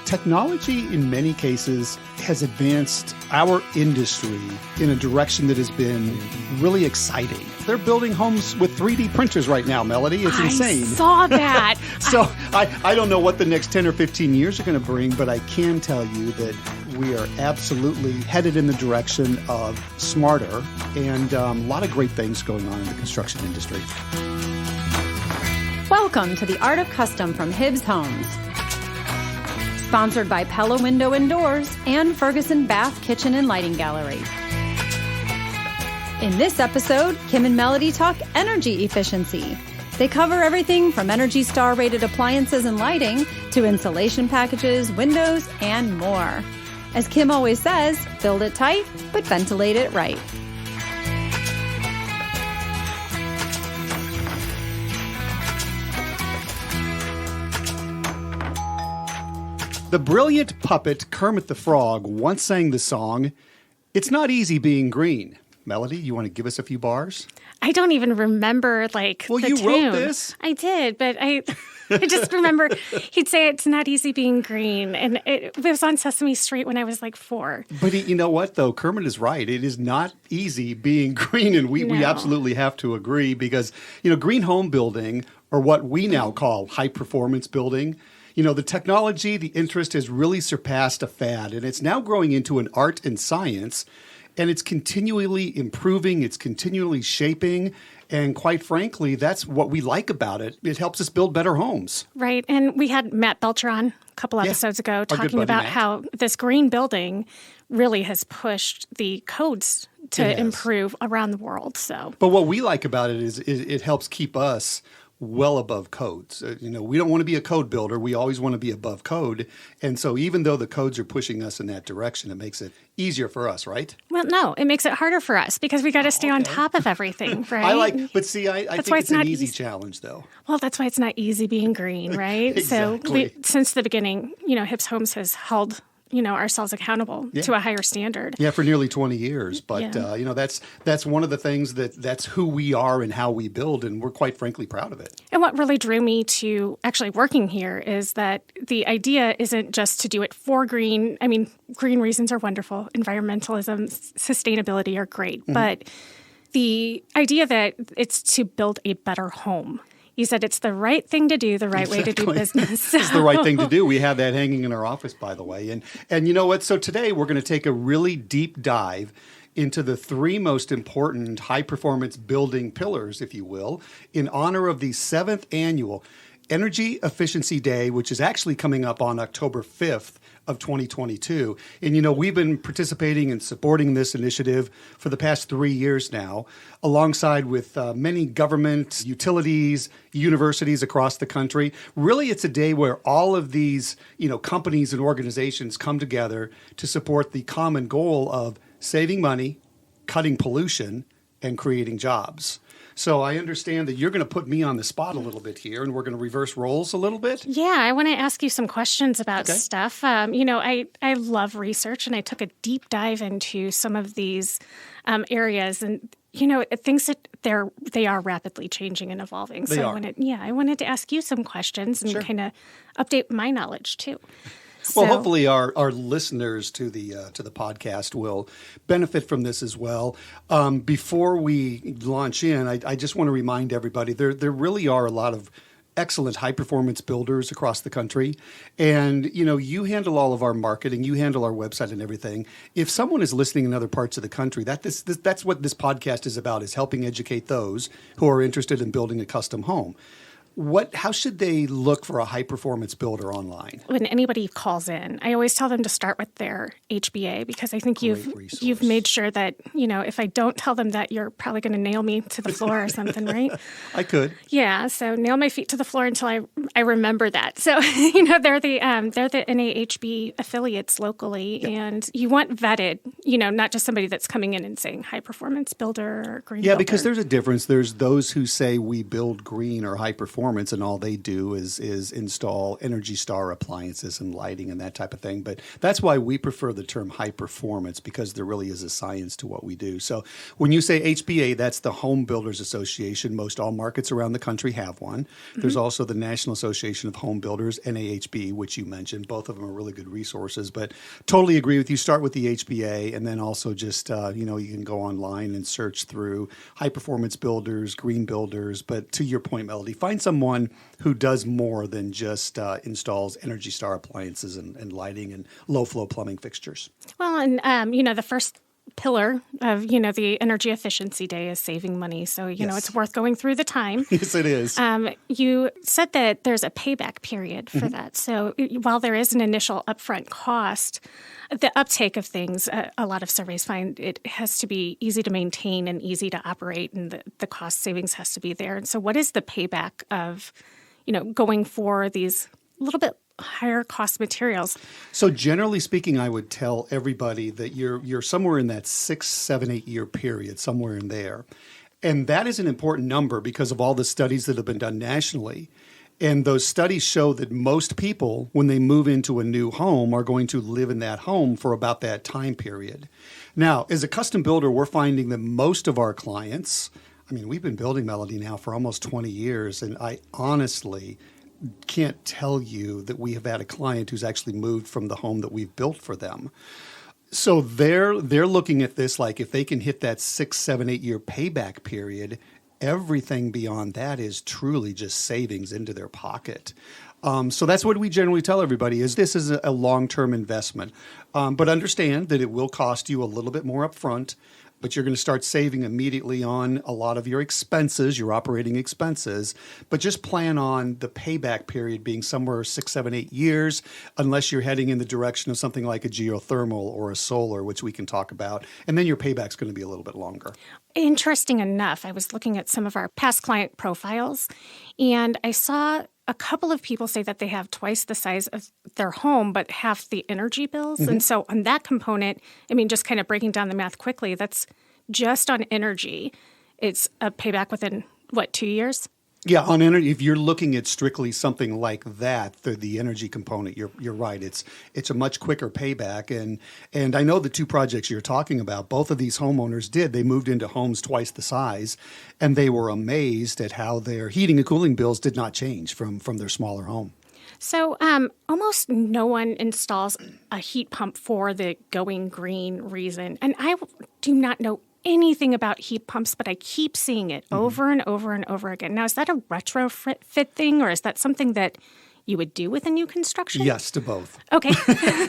technology in many cases has advanced our industry in a direction that has been really exciting. They're building homes with 3D printers right now, Melody. It's insane. I saw that. So I don't know what the next 10 or 15 years are going to bring, but I can tell you that we are absolutely headed in the direction of smarter and a lot of great things going on in the construction industry. Welcome to the Art of Custom from Hibbs Homes. Sponsored by Pella Window and Doors and Ferguson Bath Kitchen and Lighting Gallery. In this episode, Kim and Melody talk energy efficiency. They cover everything from Energy Star rated appliances and lighting to insulation packages, windows, and more. As Kim always says, build it tight, but ventilate it right. The brilliant puppet Kermit the Frog once sang the song, "It's Not Easy Being Green." Melody, you want to give us a few bars? I don't even remember, the you tune. Wrote this? I did, but I just remember he'd say it's not easy being green. And it was on Sesame Street when I was 4. But you know what, though? Kermit is right. It is not easy being green, and we absolutely have to agree because, green home building, or what we now call high-performance building, the technology, the interest has really surpassed a fad, and it's now growing into an art and science, and it's continually improving, it's continually shaping, and quite frankly, that's what we like about it. It helps us build better homes. Right, and we had Matt Belcher on a couple episodes ago talking about Matt. how this green building really has pushed the codes to improve around the world. But what we like about it is it helps keep us well above codes. We don't want to be a code builder. We always want to be above code. And so even though the codes are pushing us in that direction, it makes it easier for us, right? Well, no, it makes it harder for us because we got to stay on top of everything, right? I think it's an easy challenge, though. Well, that's why it's not easy being green, right? Exactly. So since the beginning, Hibbs Homes has held ourselves accountable to a higher standard. Yeah, for nearly 20 years. But, that's one of the things that's who we are and how we build, and we're quite frankly proud of it. And what really drew me to actually working here is that the idea isn't just to do it for green. I mean, green reasons are wonderful. Environmentalism, sustainability are great. Mm-hmm. But the idea that it's to build a better home. You said it's the right thing to do, the right way to do business. It's the right thing to do. We have that hanging in our office, by the way. And you know what? So today we're going to take a really deep dive into the 3 most important high-performance building pillars, if you will, in honor of the 7th annual Energy Efficiency Day, which is actually coming up on October 5th of 2022. And, we've been participating and supporting this initiative for the past 3 years now, alongside with many government, utilities, universities across the country. Really, it's a day where all of these, companies and organizations come together to support the common goal of saving money, cutting pollution, and creating jobs. So I understand that you're going to put me on the spot a little bit here, and we're going to reverse roles a little bit. Yeah, I want to ask you some questions about stuff. I love research, and I took a deep dive into some of these areas, and things that they are rapidly changing and evolving. They are. I wanted to ask you some questions and kind of update my knowledge too. Well, hopefully our listeners to the podcast will benefit from this as well. Before we launch in, I just want to remind everybody there really are a lot of excellent high-performance builders across the country. And, you handle all of our marketing, you handle our website and everything. If someone is listening in other parts of the country, that's what this podcast is about, is helping educate those who are interested in building a custom home. How should they look for a high-performance builder online? When anybody calls in, I always tell them to start with their HBA because I think you've made sure that, if I don't tell them that, you're probably going to nail me to the floor or something, right? I could. Yeah, so nail my feet to the floor until I remember that. So, they're the NAHB affiliates locally, and you want vetted, not just somebody that's coming in and saying high-performance builder or green builder. Yeah, because there's a difference. There's those who say we build green or high-performance, performance, and all they do is install Energy Star appliances and lighting and that type of thing. But that's why we prefer the term high performance, because there really is a science to what we do. So when you say HBA, that's the Home Builders Association. Most all markets around the country have one. There's also the National Association of Home Builders, NAHB, which you mentioned. Both of them are really good resources, but totally agree with you. Start with the HBA, and then also just, you can go online and search through high performance builders, green builders. But to your point, Melody, find someone who does more than just installs Energy Star appliances and lighting and low flow plumbing fixtures. Well, and, the first pillar of, the energy efficiency day is saving money. So, Yes. it's worth going through the time. Yes, it is. You said that there's a payback period for that. So while there is an initial upfront cost, the uptake of things, a lot of surveys find it has to be easy to maintain and easy to operate, and the cost savings has to be there. And so what is the payback of, going for these little bit higher cost materials? So generally speaking, I would tell everybody that you're somewhere in that 6, 7, 8 year period, somewhere in there. And that is an important number because of all the studies that have been done nationally. And those studies show that most people, when they move into a new home, are going to live in that home for about that time period. Now, as a custom builder, we're finding that most of our clients, we've been building Melody now for almost 20 years, and I honestly can't tell you that we have had a client who's actually moved from the home that we've built for them. So they're looking at this like if they can hit that 6, 7, 8 year payback period, everything beyond that is truly just savings into their pocket. So that's what we generally tell everybody is this is a long-term investment. But understand that it will cost you a little bit more upfront, but you're going to start saving immediately on a lot of your expenses, your operating expenses. But just plan on the payback period being somewhere 6, 7, 8 years, unless you're heading in the direction of something like a geothermal or a solar, which we can talk about. And then your payback's going to be a little bit longer. Interesting enough, I was looking at some of our past client profiles, and I saw a couple of people say that they have twice the size of their home, but half the energy bills. And so on that component, just kind of breaking down the math quickly, that's just on energy. It's a payback within, 2 years? Yeah, on energy, if you're looking at strictly something like that, the energy component, you're right. It's a much quicker payback. And I know the two projects you're talking about, both of these homeowners did. They moved into homes twice the size, and they were amazed at how their heating and cooling bills did not change from their smaller home. So almost no one installs a heat pump for the going green reason. And I do not know anything about heat pumps, but I keep seeing it over and over and over again. Now, is that a retrofit thing, or is that something that you would do with a new construction? Yes, to both. Okay.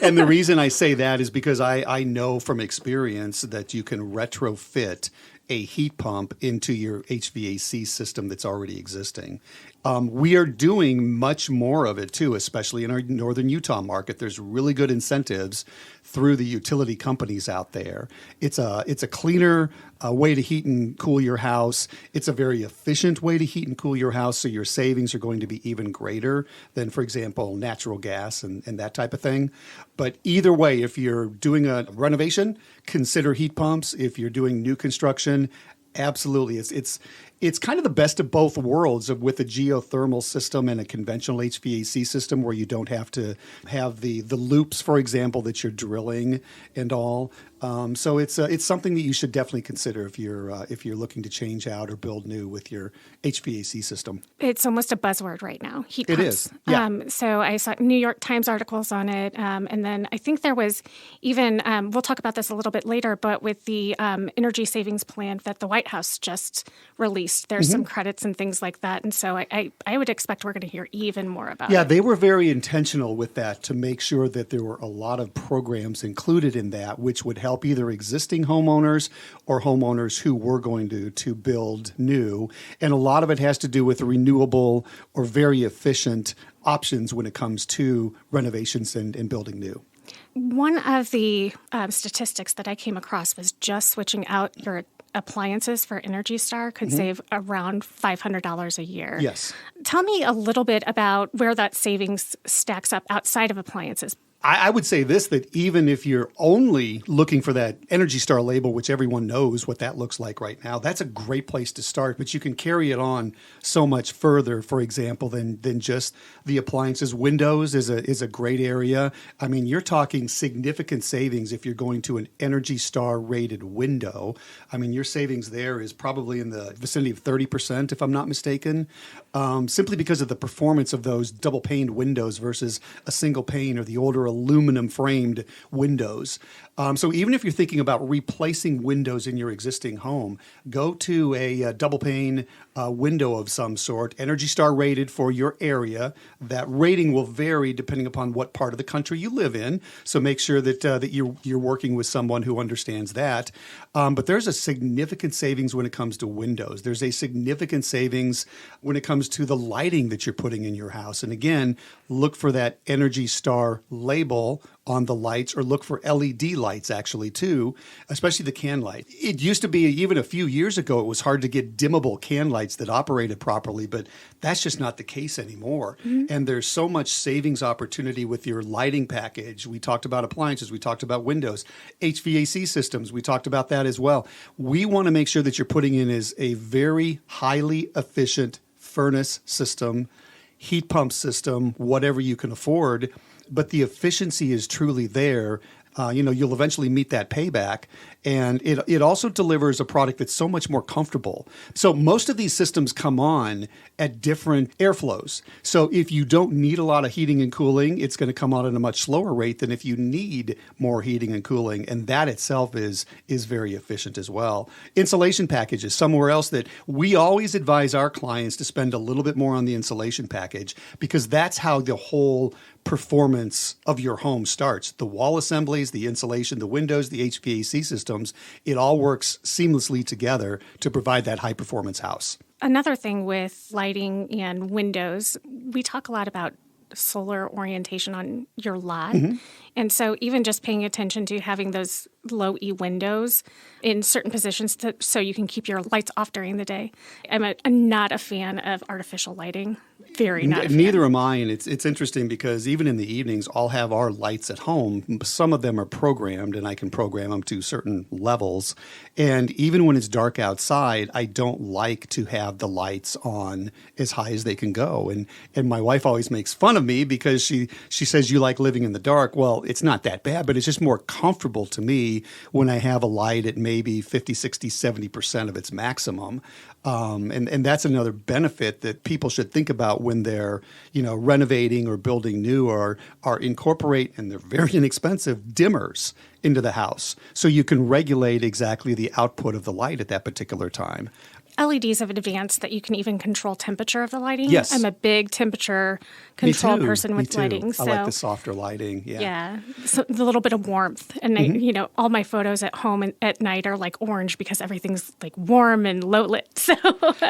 And the reason I say that is because I know from experience that you can retrofit a heat pump into your HVAC system that's already existing. We are doing much more of it too, especially in our northern Utah market. There's really good incentives through the utility companies out there. It's a cleaner way to heat and cool your house. It's a very efficient way to heat and cool your house, so your savings are going to be even greater than, for example, natural gas and that type of thing. But either way, if you're doing a renovation, consider heat pumps. If you're doing new construction, absolutely. It's kind of the best of both worlds with a geothermal system and a conventional HVAC system where you don't have to have the loops, for example, that you're drilling and all. So it's something that you should definitely consider if you're looking to change out or build new with your HVAC system. It's almost a buzzword right now, heat pumps. It is, yeah. So I saw New York Times articles on it, and then I think there was even, we'll talk about this a little bit later, but with the energy savings plan that the White House just released, there's some credits and things like that. And so I would expect we're going to hear even more about it. Yeah, they were very intentional with that to make sure that there were a lot of programs included in that, which would help either existing homeowners or homeowners who were going to build new. And a lot of it has to do with renewable or very efficient options when it comes to renovations and building new. One of the statistics that I came across was just switching out your appliances for Energy Star could save around $500 a year. Yes. Tell me a little bit about where that savings stacks up outside of appliances. I would say this, that even if you're only looking for that Energy Star label, which everyone knows what that looks like right now, that's a great place to start. But you can carry it on so much further, for example, than just the appliances. Windows is a great area. I mean, you're talking significant savings if you're going to an Energy Star rated window. I mean, your savings there is probably in the vicinity of 30%, if I'm not mistaken, simply because of the performance of those double paned windows versus a single pane or the older aluminum framed windows. So even if you're thinking about replacing windows in your existing home, go to a double pane window of some sort, Energy Star rated for your area. That rating will vary depending upon what part of the country you live in. So make sure that you're working with someone who understands that. But there's a significant savings when it comes to windows. There's a significant savings when it comes to the lighting that you're putting in your house. And again, look for that Energy Star label on the lights, or look for LED lights actually too, especially the can light. It used to be, even a few years ago, it was hard to get dimmable can lights that operated properly, but that's just not the case anymore. Mm-hmm. And there's so much savings opportunity with your lighting package. We talked about appliances, we talked about windows, HVAC systems, we talked about that as well. We want to make sure that you're putting in is a very highly efficient furnace system, heat pump system, whatever you can afford, but the efficiency is truly there. You'll eventually meet that payback. And it also delivers a product that's so much more comfortable. So most of these systems come on at different airflows. So if you don't need a lot of heating and cooling, it's going to come on at a much slower rate than if you need more heating and cooling. And that itself is very efficient as well. Insulation packages, somewhere else that we always advise our clients to spend a little bit more on the insulation package, because that's how the whole performance of your home starts. The wall assemblies, the insulation, the windows, the HVAC systems, it all works seamlessly together to provide that high performance house. Another thing with lighting and windows, we talk a lot about solar orientation on your lot. Mm-hmm. And so even just paying attention to having those low E windows in certain positions so you can keep your lights off during the day. I'm not a fan of artificial lighting. Very not a fan. Neither am I, and it's interesting because even in the evenings, I'll have our lights at home. Some of them are programmed, and I can program them to certain levels. And even when it's dark outside, I don't like to have the lights on as high as they can go. And my wife always makes fun of me because she says, "You like living in the dark." Well, it's not that bad, but it's just more comfortable to me when I have a light at maybe 50, 60, 70% of its maximum. And that's another benefit that people should think about when they're, renovating or building new, or incorporate, and they're very inexpensive, dimmers into the house. So you can regulate exactly the output of the light at that particular time. LEDs have advanced that you can even control temperature of the lighting. Yes. I'm a big temperature control person with lighting. I like the softer lighting. Yeah. So the little bit of warmth. And mm-hmm. All my photos at home and at night are like orange because everything's like warm and low lit. So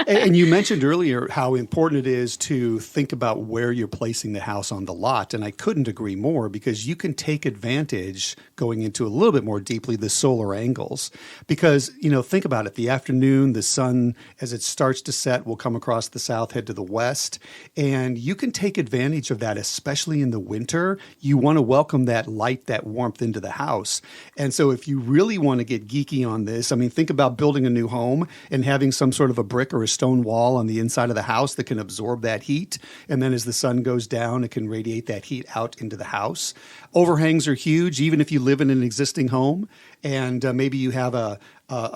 and you mentioned earlier how important it is to think about where you're placing the house on the lot. And I couldn't agree more, because you can take advantage, going into a little bit more deeply, the solar angles. Because, think about it, the afternoon, the sun, as it starts to set, will come across the south, head to the west. And you can take advantage of that, especially in the winter. You want to welcome that light, that warmth into the house. And so if you really want to get geeky on this, think about building a new home and having some sort of a brick or a stone wall on the inside of the house that can absorb that heat. And then as the sun goes down, it can radiate that heat out into the house. Overhangs are huge, even if you live in an existing home. And maybe you have a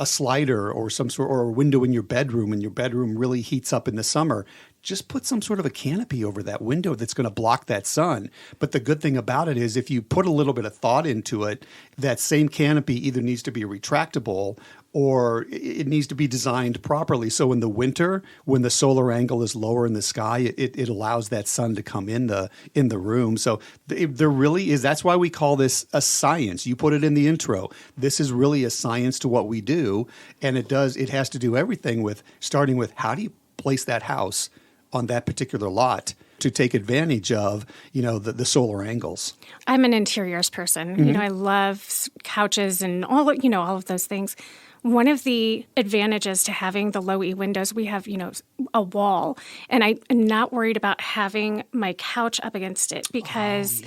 slider or some sort, or a window in your bedroom, and your bedroom really heats up in the summer. Just put some sort of a canopy over that window that's going to block that sun. But the good thing about it is, if you put a little bit of thought into it, that same canopy either needs to be retractable or it needs to be designed properly. So in the winter, when the solar angle is lower in the sky, it allows that sun to come in the room. So there really is. That's why we call this a science. You put it in the intro. This is really a science to what we do, and it has to do everything with starting with, how do you place that house on that particular lot to take advantage of, the solar angles. I'm an interiors person. Mm-hmm. I love couches and all of those things. One of the advantages to having the low E windows, we have, a wall, and I'm not worried about having my couch up against it, because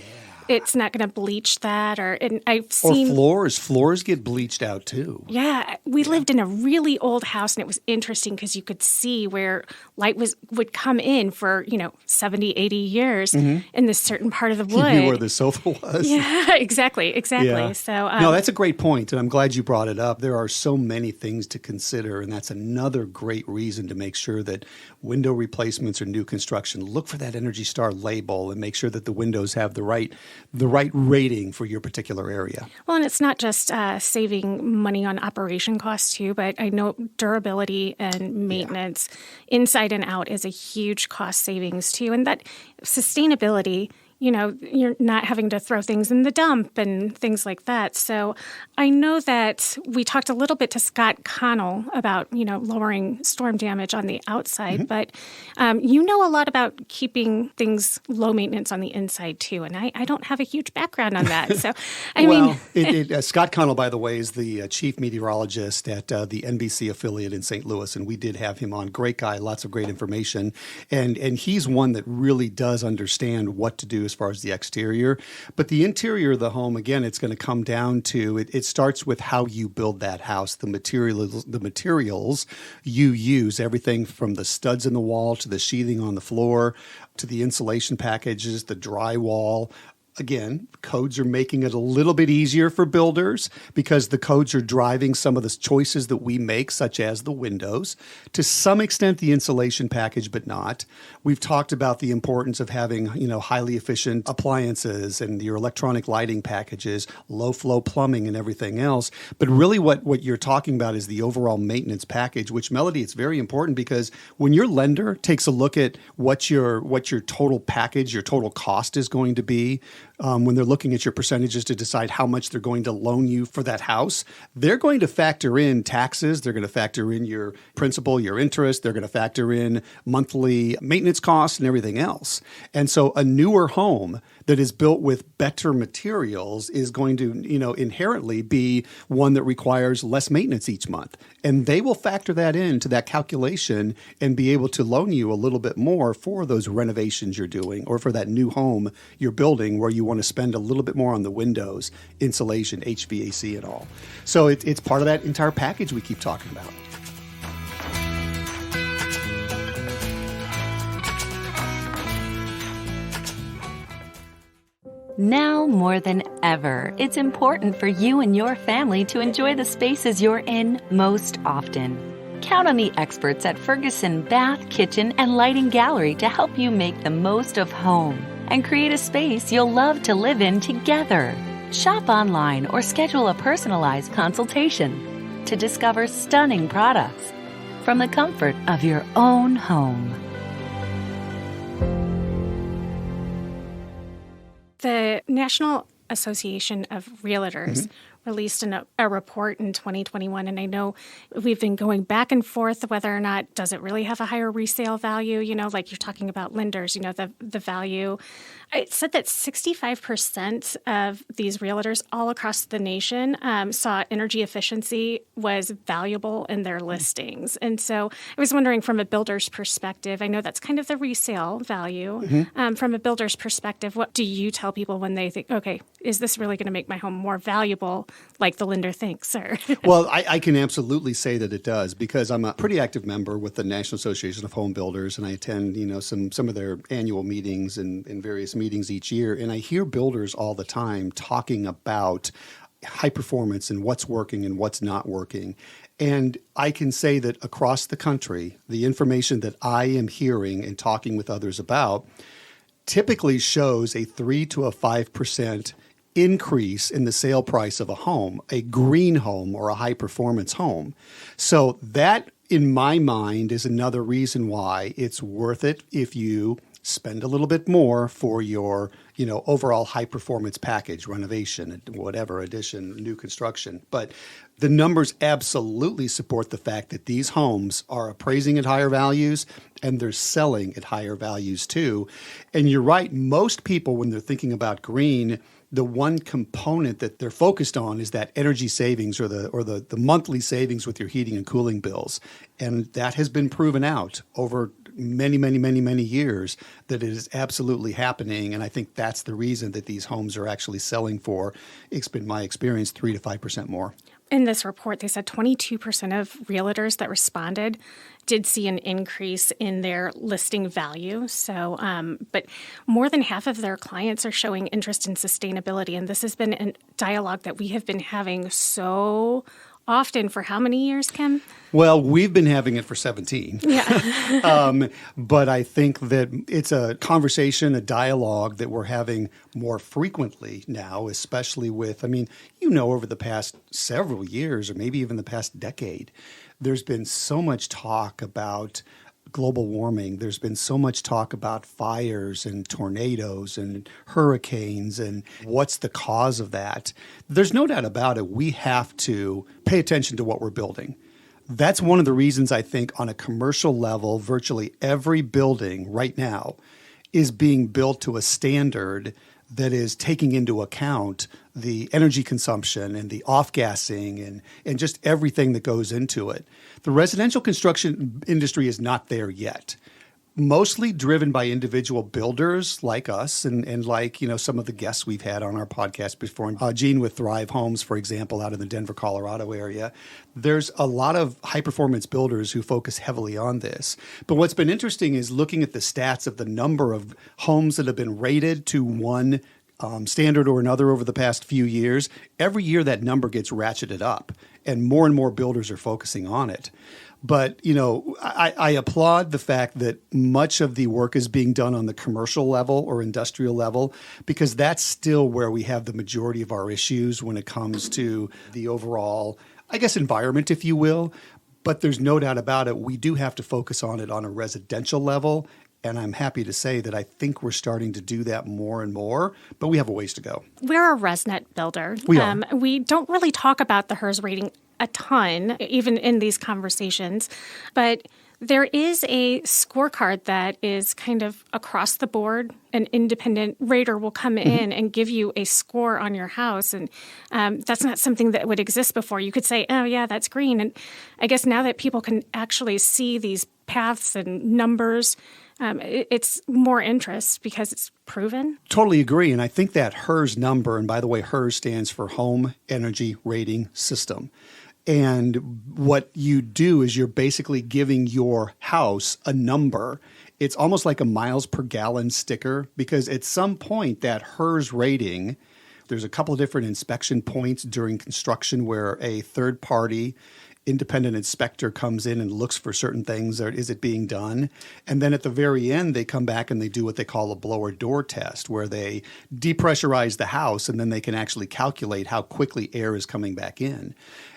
it's not going to bleach that. And I've Or seen floors get bleached out too. Yeah, we lived in a really old house, and it was interesting because you could see where light would come in for 70, 80 years in this certain part of the wood. You knew where the sofa was. Yeah, exactly. Yeah. So no, that's a great point, and I'm glad you brought it up. There are so many things to consider, and that's another great reason to make sure that window replacements or new construction, look for that Energy Star label and make sure that the windows have the right rating for your particular area. Well, and it's not just saving money on operation costs too, but I know durability and maintenance inside and out is a huge cost savings too, and that sustainability. You're not having to throw things in the dump and things like that. So I know that we talked a little bit to Scott Connell about, lowering storm damage on the outside, but you know a lot about keeping things low maintenance on the inside too. And I don't have a huge background on that. So, Scott Connell, by the way, is the chief meteorologist at the NBC affiliate in St. Louis. And we did have him on. Great guy, lots of great information. And he's one that really does understand what to do as far as the exterior. But the interior of the home, again, it's going to come down to, it starts with how you build that house, the materials you use, everything from the studs in the wall to the sheathing on the floor to the insulation packages, the drywall. Again, codes are making it a little bit easier for builders because the codes are driving some of the choices that we make, such as the windows. To some extent, the insulation package, but not. We've talked about the importance of having, highly efficient appliances and your electronic lighting packages, low flow plumbing and everything else. But really what you're talking about is the overall maintenance package, which, Melody, it's very important because when your lender takes a look at what your total package, your total cost is going to be, when they're looking at your percentages to decide how much they're going to loan you for that house, they're going to factor in taxes. They're going to factor in your principal, your interest. They're going to factor in monthly maintenance costs and everything else. And so a newer home that is built with better materials is going to, inherently be one that requires less maintenance each month. And they will factor that into that calculation and be able to loan you a little bit more for those renovations you're doing or for that new home you're building where you want to spend a little bit more on the windows, insulation, HVAC and all. So it's part of that entire package we keep talking about. Now more than ever, it's important for you and your family to enjoy the spaces you're in most often. Count on the experts at Ferguson Bath, Kitchen, and Lighting Gallery to help you make the most of home and create a space you'll love to live in together. Shop online or schedule a personalized consultation to discover stunning products from the comfort of your own home. The National Association of Realtors released a report in 2021, and I know we've been going back and forth whether or not does it really have a higher resale value, like you're talking about lenders, the value. It said that 65% of these realtors all across the nation saw energy efficiency was valuable in their listings. And so I was wondering from a builder's perspective, I know that's kind of the resale value. From a builder's perspective, what do you tell people when they think, okay, is this really going to make my home more valuable like the lender thinks? Well, I can absolutely say that it does because I'm a pretty active member with the National Association of Home Builders, and I attend, some of their annual meetings and various meetings each year, and I hear builders all the time talking about high performance and what's working and what's not working. And I can say that across the country, the information that I am hearing and talking with others about typically shows a 3 to a 5% increase in the sale price of a home, a green home or a high performance home. So that, in my mind, is another reason why it's worth it if you spend a little bit more for your, overall high performance package, renovation, whatever, addition, new construction. But the numbers absolutely support the fact that these homes are appraising at higher values and they're selling at higher values too. And you're right, most people, when they're thinking about green, the one component that they're focused on is that energy savings or the monthly savings with your heating and cooling bills. And that has been proven out over many, many, many, many years that it is absolutely happening. And I think that's the reason that these homes are actually selling for, it's been my experience, 3 to 5% more. In this report, they said 22% of realtors that responded did see an increase in their listing value. So, but more than half of their clients are showing interest in sustainability. And this has been a dialogue that we have been having so often for how many years, Kim? Well, we've been having it for 17. Yeah. But I think that it's a conversation, a dialogue that we're having more frequently now, especially with, over the past several years or maybe even the past decade, there's been so much talk about global warming. There's been so much talk about fires and tornadoes and hurricanes and what's the cause of that. There's no doubt about it. We have to pay attention to what we're building. That's one of the reasons I think on a commercial level, virtually every building right now is being built to a standard that is taking into account the energy consumption and the off-gassing and just everything that goes into it. The residential construction industry is not there yet. Mostly driven by individual builders like us and like, some of the guests we've had on our podcast before. Gene with Thrive Homes, for example, out in the Denver, Colorado area. There's a lot of high-performance builders who focus heavily on this. But what's been interesting is looking at the stats of the number of homes that have been rated to one standard or another over the past few years. Every year that number gets ratcheted up, and more builders are focusing on it. But, I applaud the fact that much of the work is being done on the commercial level or industrial level, because that's still where we have the majority of our issues when it comes to the overall, environment, if you will. But there's no doubt about it. We do have to focus on it on a residential level. And I'm happy to say that I think we're starting to do that more and more, but we have a ways to go. We're a ResNet builder. We are. We don't really talk about the HERS rating a ton, even in these conversations, but there is a scorecard that is kind of across the board. An independent rater will come in and give you a score on your house, and that's not something that would exist before. You could say, oh, yeah, that's green. And I guess now that people can actually see these paths and numbers, it's more interest because it's proven. Totally agree. And I think that HERS number, and by the way, HERS stands for Home Energy Rating System. And what you do is you're basically giving your house a number. It's almost like a miles per gallon sticker, because at some point that HERS rating, there's a couple of different inspection points during construction where a third party independent inspector comes in and looks for certain things. Or is it being done? And then at the very end, they come back and they do what they call a blower door test, where they depressurize the house and then they can actually calculate how quickly air is coming back in.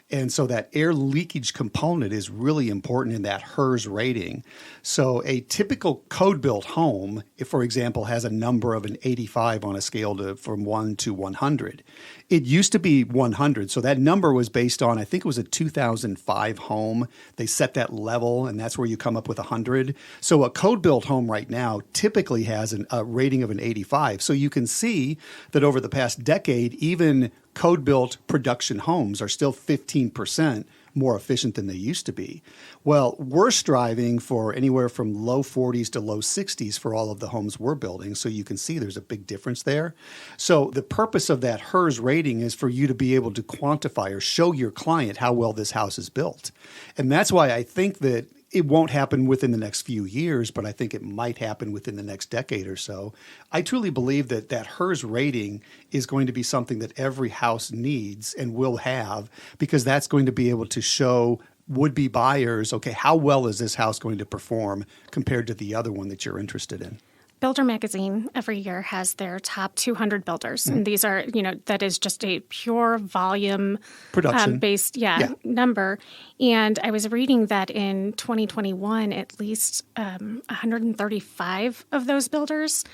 And so that air leakage component is really important in that HERS rating. So a typical code-built home, if, for example, has a number of an 85 on a scale from 1 to 100. It used to be 100, so that number was based on, I think it was a 2005 home. They set that level, and that's where you come up with 100. So a code-built home right now typically has a rating of an 85. So you can see that over the past decade, even code-built production homes are still 15% more efficient than they used to be. Well, we're striving for anywhere from low 40s to low 60s for all of the homes we're building. So you can see there's a big difference there. So the purpose of that HERS rating is for you to be able to quantify or show your client how well this house is built. And that's why I think that it won't happen within the next few years, but I think it might happen within the next decade or so. I truly believe that that HERS rating is going to be something that every house needs and will have, because that's going to be able to show would-be buyers, okay, how well is this house going to perform compared to the other one that you're interested in? Builder Magazine every year has their top 200 builders. And these are, that is just a pure volume production based number. And I was reading that in 2021, at least 135 of those builders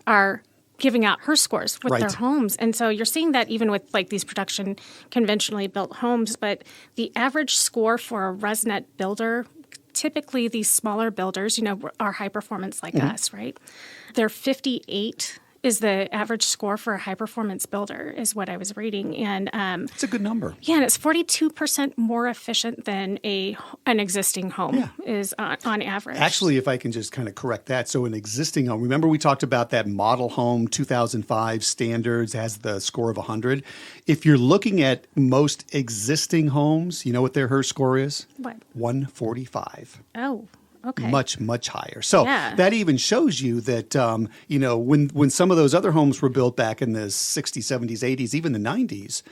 are giving out HERS scores with their homes. And so you're seeing that even with like these production conventionally built homes. But the average score for a ResNet builder, typically these smaller builders, are high performance like us, right? They're 58 is the average score for a high-performance builder, is what I was reading. And it's a good number. Yeah, and it's 42% more efficient than an existing home is on average. Actually, if I can just kind of correct that. So an existing home, remember we talked about that model home 2005 standards has the score of 100. If you're looking at most existing homes, you know what their HERS score is? What? 145. Oh, okay. Much, much higher. So that even shows you that, when some of those other homes were built back in the 60s, 70s, 80s, even the 90s,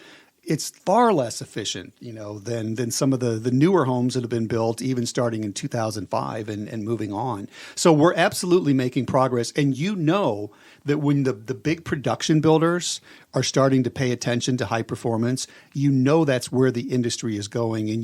it's far less efficient, than some of the newer homes that have been built, even starting in 2005 and moving on. So we're absolutely making progress. And that when the big production builders are starting to pay attention to high performance, that's where the industry is going, and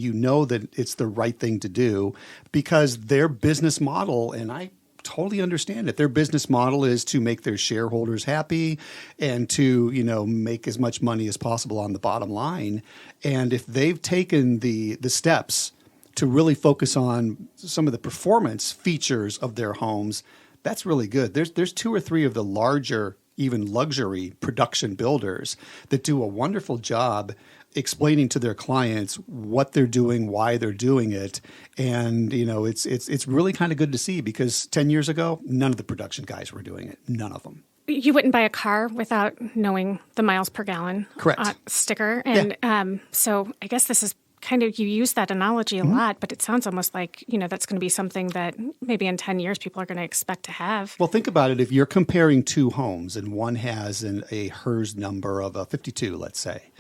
that it's the right thing to do because their business model, and I totally understand it. Their business model is to make their shareholders happy and to, make as much money as possible on the bottom line. And if they've taken the steps to really focus on some of the performance features of their homes, that's really good. There's 2 or 3 of the larger, even luxury production builders that do a wonderful job explaining to their clients what they're doing, why they're doing it. And, it's really kind of good to see because 10 years ago, none of the production guys were doing it. None of them. You wouldn't buy a car without knowing the miles per gallon sticker. And so I guess this is kind of, you use that analogy a lot, but it sounds almost like, that's going to be something that maybe in 10 years people are going to expect to have. Well, think about it. If you're comparing 2 homes and one has a HERS number of a 52, let's say,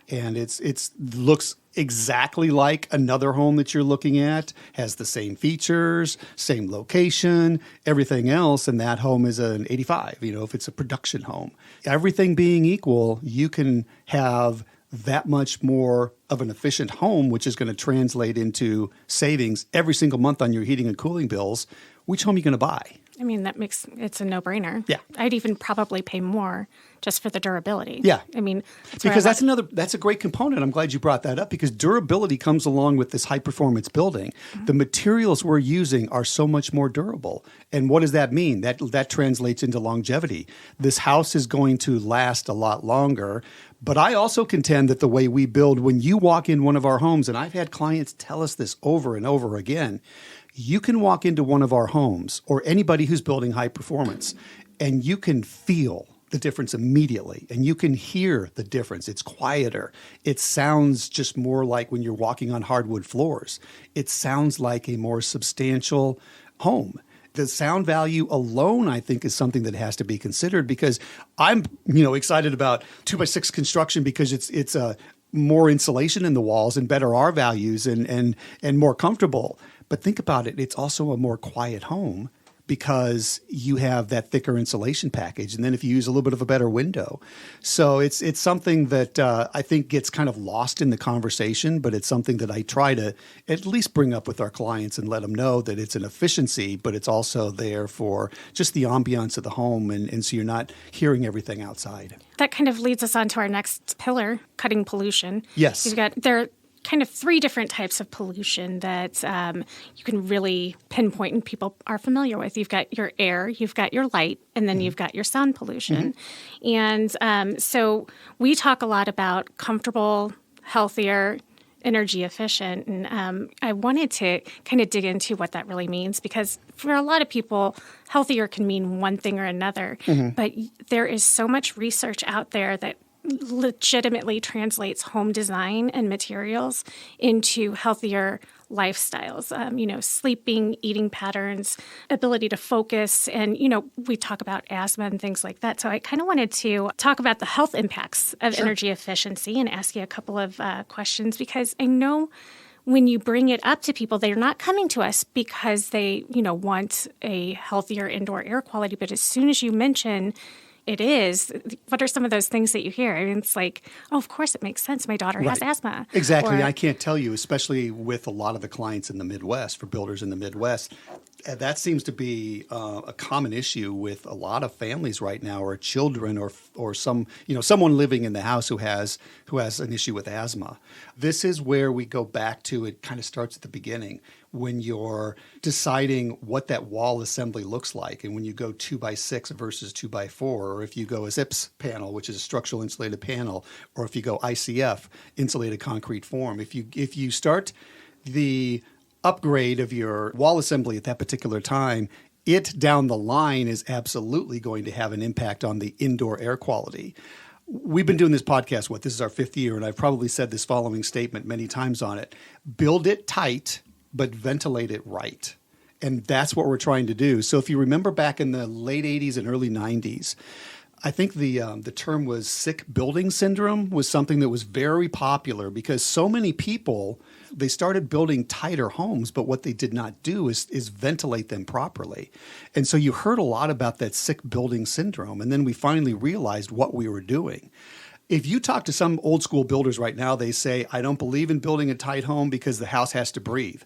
and it's looks exactly like another home that you're looking at, has the same features, same location, everything else, and that home is an 85, if it's a production home. Everything being equal, you can have that much more of an efficient home, which is going to translate into savings every single month on your heating and cooling bills. Which home are you going to buy? I mean, it's a no-brainer. Yeah. I'd even probably pay more just for the durability. Yeah. I mean, that's a great component. I'm glad you brought that up because durability comes along with this high-performance building. The materials we're using are so much more durable. And what does that mean? That translates into longevity. This house is going to last a lot longer. But I also contend that the way we build, when you walk in one of our homes, and I've had clients tell us this over and over again, you can walk into one of our homes or anybody who's building high performance, and you can feel the difference immediately, and you can hear the difference. It's quieter. It sounds just more like when you're walking on hardwood floors. It sounds like a more substantial home. The sound value alone, I think, is something that has to be considered because I'm, excited about 2x6 construction because it's more insulation in the walls and better R values and more comfortable. But think about it. It's also a more quiet home because you have that thicker insulation package. And then if you use a little bit of a better window. So it's something that I think gets kind of lost in the conversation, but it's something that I try to at least bring up with our clients and let them know that it's an efficiency, but it's also there for just the ambiance of the home. And so you're not hearing everything outside. That kind of leads us on to our next pillar, cutting pollution. Yes. There are kind of 3 different types of pollution that you can really pinpoint and people are familiar with. You've got your air, you've got your light, and then you've got your sound pollution. And so we talk a lot about comfortable, healthier, energy efficient. And I wanted to kind of dig into what that really means because for a lot of people, healthier can mean one thing or another. But there is so much research out there that legitimately translates home design and materials into healthier lifestyles, sleeping, eating patterns, ability to focus. And, we talk about asthma and things like that. So I kind of wanted to talk about the health impacts of energy efficiency and ask you a couple of questions because I know when you bring it up to people, they're not coming to us because they, want a healthier indoor air quality. But as soon as you mention it is, what are some of those things that you hear? I mean, it's like, oh, of course it makes sense. My daughter has asthma. Exactly. I can't tell you, especially with a lot of the clients in the Midwest, for builders in the Midwest, that seems to be a common issue with a lot of families right now, or children, or some, someone living in the house who has an issue with asthma. This is where we go back to, it kind of starts at the beginning. when you're deciding what that wall assembly looks like. And when you go 2x6 versus 2x4, or if you go a ZIPS panel, which is a structural insulated panel, or if you go ICF, insulated concrete form, if you start the upgrade of your wall assembly at that particular time, it down the line is absolutely going to have an impact on the indoor air quality. We've been doing this podcast, this is our 5th year, and I've probably said this following statement many times on it. Build it tight, but ventilate it right. And that's what we're trying to do. So if you remember back in the late 80s and early 90s, I think the term was sick building syndrome was something that was very popular because so many people, they started building tighter homes, but what they did not do is ventilate them properly. And so you heard a lot about that sick building syndrome. And then we finally realized what we were doing. If you talk to some old school builders right now, they say, I don't believe in building a tight home because the house has to breathe.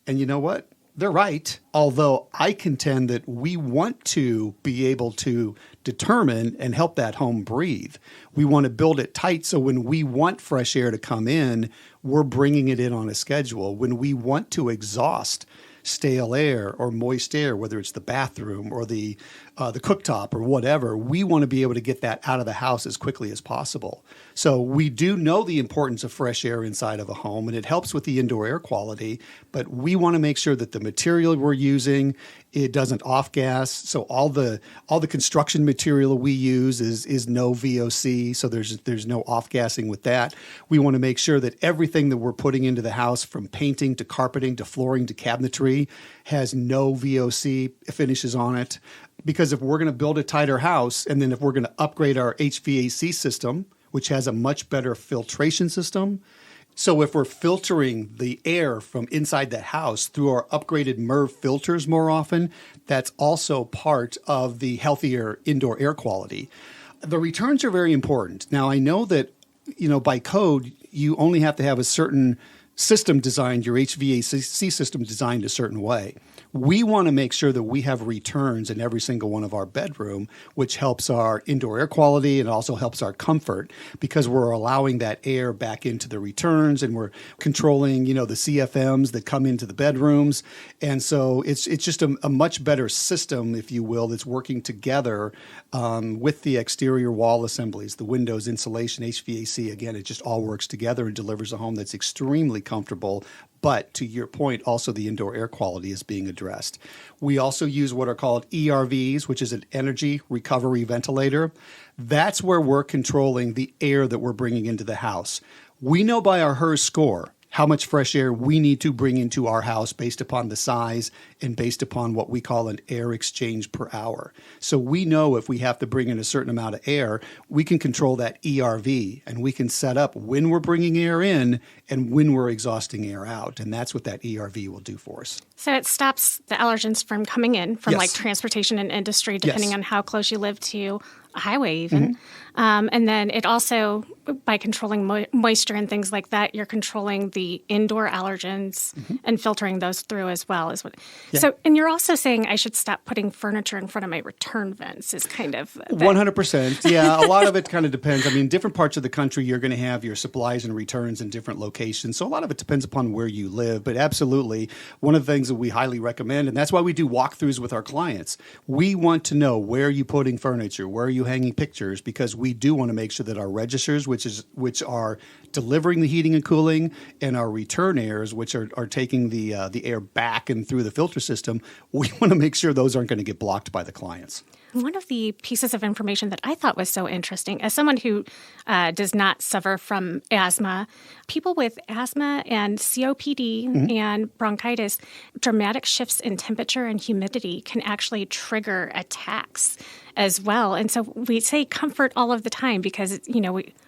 And you know what? They're right. Although I contend that we want to be able to determine and help that home breathe. We want to build it tight so when we want fresh air to come in, we're bringing it in on a schedule. When we want to exhaust stale air or moist air, whether it's the bathroom or the cooktop or whatever, we want to be able to get that out of the house as quickly as possible. So we do know the importance of fresh air inside of a home, and it helps with the indoor air quality, but we want to make sure that the material we're using, it doesn't off-gas. So all the construction material we use is no VOC, so there's no off-gassing with that. We want to make sure that everything that we're putting into the house, from painting to carpeting to flooring to cabinetry, has no VOC finishes on it. Because if we're going to build a tighter house, and then if we're going to upgrade our HVAC system, which has a much better filtration system, so if we're filtering the air from inside the house through our upgraded MERV filters more often, that's also part of the healthier indoor air quality. The returns are very important. Now, I know that, by code, you only have to have a certain system designed, your HVAC system designed a certain way. We want to make sure that we have returns in every single one of our bedroom, which helps our indoor air quality and also helps our comfort because we're allowing that air back into the returns and we're controlling, the CFMs that come into the bedrooms. And so it's just a much better system, if you will, that's working together with the exterior wall assemblies, the windows, insulation, HVAC. Again, it just all works together and delivers a home that's extremely comfortable. But to your point, also the indoor air quality is being addressed. We also use what are called ERVs, which is an energy recovery ventilator. That's where we're controlling the air that we're bringing into the house. We know by our HERS score how much fresh air we need to bring into our house based upon the size and based upon what we call an air exchange per hour. So we know if we have to bring in a certain amount of air, we can control that ERV and we can set up when we're bringing air in and when we're exhausting air out. And that's what that ERV will do for us. So it stops the allergens from coming in from Yes. transportation and industry, depending Yes. on how close you live to a highway even. And then it also, by controlling moisture and things like that, you're controlling the indoor allergens and filtering those through as well. So, and you're also saying I should stop putting furniture in front of my return vents is kind of... 100%. Yeah, a lot of it kind of depends. I mean, different parts of the country, you're going to have your supplies and returns in different locations. So a lot of it depends upon where you live. But absolutely, one of the things that we highly recommend, and that's why we do walkthroughs with our clients, we want to know where you're putting furniture, where are you hanging pictures, because we do want to make sure that our registers, which are delivering the heating and cooling, and our return airs, which are taking the air back and through the filter system, we want to make sure those aren't going to get blocked by the clients. One of the pieces of information that I thought was so interesting, as someone who does not suffer from asthma, people with asthma and COPD and bronchitis, dramatic shifts in temperature and humidity can actually trigger attacks as well. And so we say comfort all of the time because,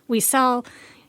we sell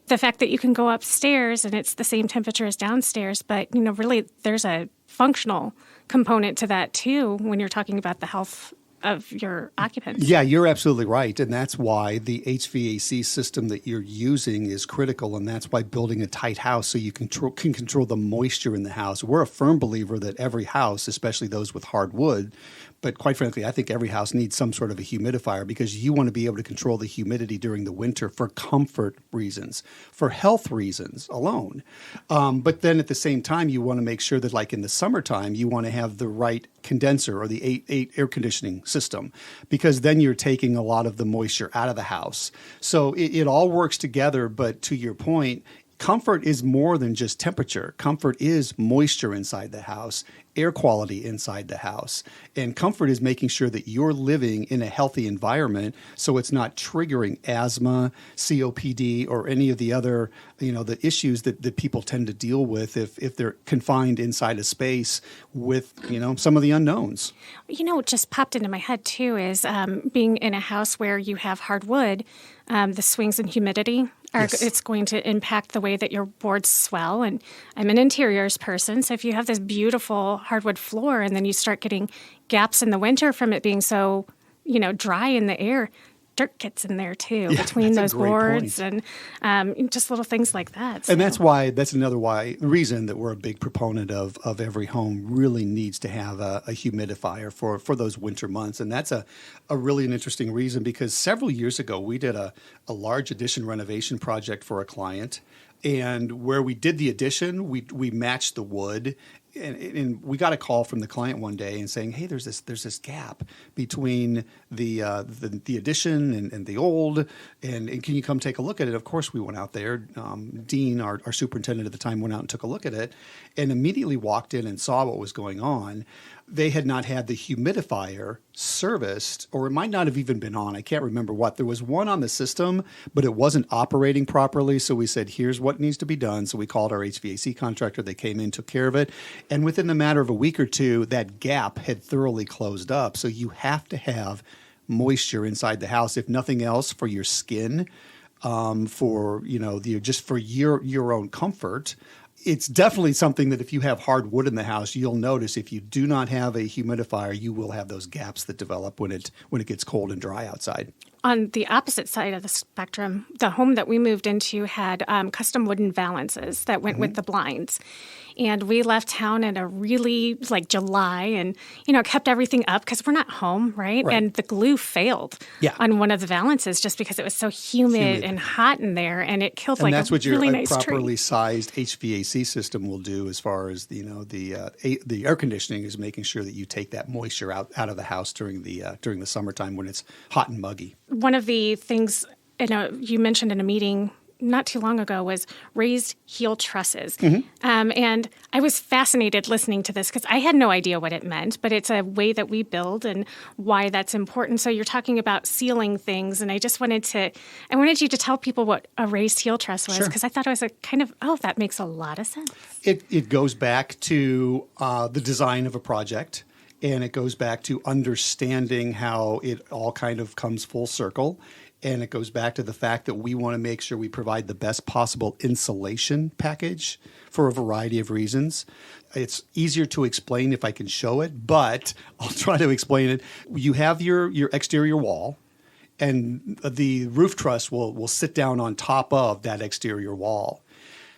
the fact that you can go upstairs and it's the same temperature as downstairs, but, really there's a functional component to that too when you're talking about the health of your occupants. Yeah, you're absolutely right. And that's why the HVAC system that you're using is critical. And that's why building a tight house so you can control the moisture in the house. We're a firm believer that every house, especially those with hardwood, But quite frankly, I think every house needs some sort of a humidifier because you want to be able to control the humidity during the winter for comfort reasons, for health reasons alone. But then at the same time, you want to make sure that like in the summertime, you want to have the right condenser or the 8 air conditioning system, because then you're taking a lot of the moisture out of the house. So it all works together. But to your point, comfort is more than just temperature. Comfort is moisture inside the house, air quality inside the house. And comfort is making sure that you're living in a healthy environment so it's not triggering asthma, COPD, or any of the other, the issues that people tend to deal with if they're confined inside a space with, some of the unknowns. What just popped into my head too is being in a house where you have hardwood, the swings in humidity it's going to impact the way that your boards swell. And I'm an interiors person, so if you have this beautiful hardwood floor and then you start getting gaps in the winter from it being so, dry in the air, dirt gets in there too between those boards point. And just little things like that. So. And that's another reason that we're a big proponent of every home really needs to have a humidifier for those winter months. And that's a really an interesting reason because several years ago we did a large addition renovation project for a client. And where we did the addition, we matched the wood. And we got a call from the client one day and saying, "Hey, there's this gap between the addition and the old, and can you come take a look at it?" Of course, we went out there. Dean, our superintendent at the time, went out and took a look at it, and immediately walked in and saw what was going on. They had not had the humidifier serviced, or it might not have even been on. I can't remember what. There was one on the system, but it wasn't operating properly. So we said, here's what needs to be done. So we called our HVAC contractor. They came in, took care of it. And within the matter of a week or two, that gap had thoroughly closed up. So you have to have moisture inside the house, if nothing else, for your skin, for just for your own comfort. It's definitely something that if you have hardwood in the house, you'll notice if you do not have a humidifier, you will have those gaps that develop when it gets cold and dry outside. On the opposite side of the spectrum, the home that we moved into had custom wooden valances that went with the blinds. And we left town in a really July and, kept everything up because we're not home, right? And the glue failed on one of the valances just because it was so humid and hot in there, and it killed and that's a what really your nice properly tree. sized HVAC system will do as far as the air conditioning is making sure that you take that moisture out of the house during the summertime when it's hot and muggy. One of the things you mentioned in a meeting not too long ago was raised heel trusses. And I was fascinated listening to this because I had no idea what it meant, but it's a way that we build and why that's important. So you're talking about sealing things, and I wanted you to tell people what a raised heel truss was because I thought it was a kind of, that makes a lot of sense. It goes back to the design of a project. And it goes back to understanding how it all kind of comes full circle. And it goes back to the fact that we want to make sure we provide the best possible insulation package for a variety of reasons. It's easier to explain if I can show it, but I'll try to explain it. You have your exterior wall, and the roof truss will sit down on top of that exterior wall.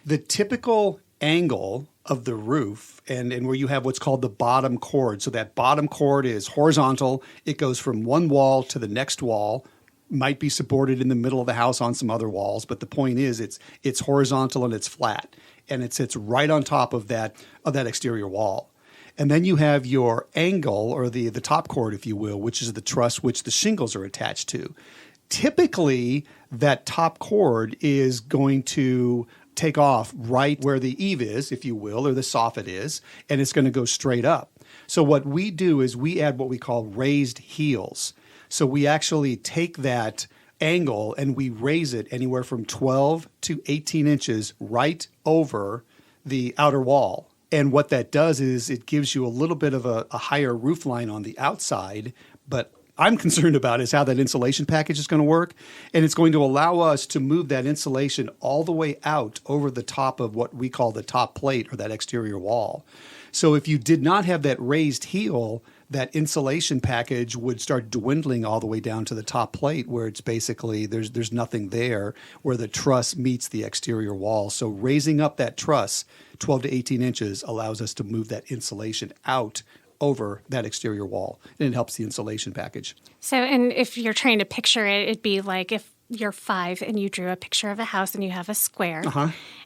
The typical angle of the roof and where you have what's called the bottom chord. So that bottom chord is horizontal. It goes from one wall to the next wall, might be supported in the middle of the house on some other walls. But the point is it's horizontal and it's flat, and it sits right on top of that exterior wall. And then you have your angle, or the top chord, if you will, which is the truss which the shingles are attached to. Typically, that top chord is going to take off right where the eave is, if you will, or the soffit is, and it's going to go straight up. So what we do is we add what we call raised heels. So we actually take that angle and we raise it anywhere from 12 to 18 inches right over the outer wall. And what that does is it gives you a little bit of a higher roof line on the outside, but I'm concerned about is how that insulation package is going to work. And it's going to allow us to move that insulation all the way out over the top of what we call the top plate or that exterior wall. So if you did not have that raised heel, that insulation package would start dwindling all the way down to the top plate where it's basically there's nothing there where the truss meets the exterior wall. So raising up that truss 12 to 18 inches allows us to move that insulation out over that exterior wall, and it helps the insulation package. So, and if you're trying to picture it, it'd be like if you're 5 and you drew a picture of a house and you have a square,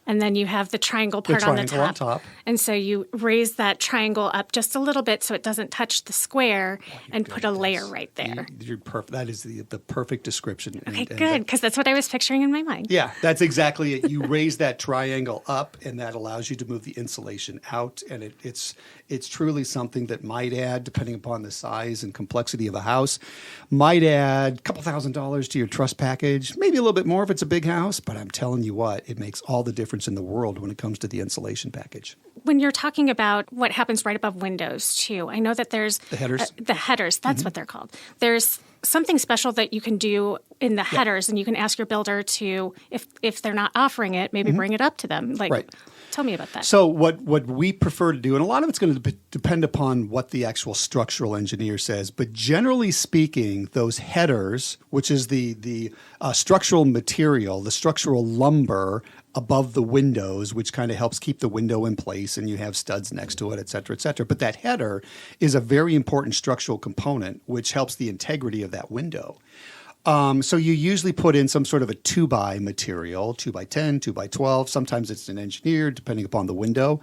and then you have the triangle part on the top. And so you raise that triangle up just a little bit so it doesn't touch the square and put a layer right there. You're perfect. That is the perfect description. Okay, good, because that's what I was picturing in my mind. Yeah, that's exactly it. You raise that triangle up, and that allows you to move the insulation out, and it's truly something that might add, depending upon the size and complexity of a house, might add a couple $1,000s to your truss package, maybe a little bit more if it's a big house, but I'm telling you what, it makes all the difference in the world when it comes to the insulation package. When you're talking about what happens right above windows, too, I know that there's the headers. The headers, that's what they're called. There's something special that you can do in the headers, and you can ask your builder to, if they're not offering it, maybe bring it up to them. Like, tell me about that. So what we prefer to do, and a lot of it's going to depend upon what the actual structural engineer says, but generally speaking, those headers, which is the structural material, the structural lumber above the windows, which kind of helps keep the window in place, and you have studs next to it, et cetera, et cetera. But that header is a very important structural component, which helps the integrity of that window. So you usually put in some sort of a 2x material, 2x10, 2x12. Sometimes it's an engineered, depending upon the window.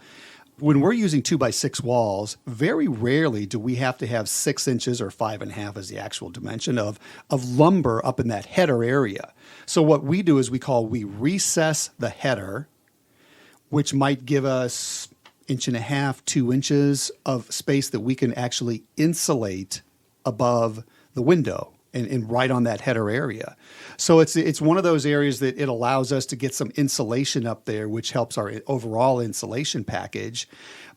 When we're using 2x6 walls, very rarely do we have to have 6 inches or 5.5 as the actual dimension of lumber up in that header area. So what we do is we recess the header, which might give us 1.5 to 2 inches of space that we can actually insulate above the window. And right on that header area. So it's one of those areas that it allows us to get some insulation up there, which helps our overall insulation package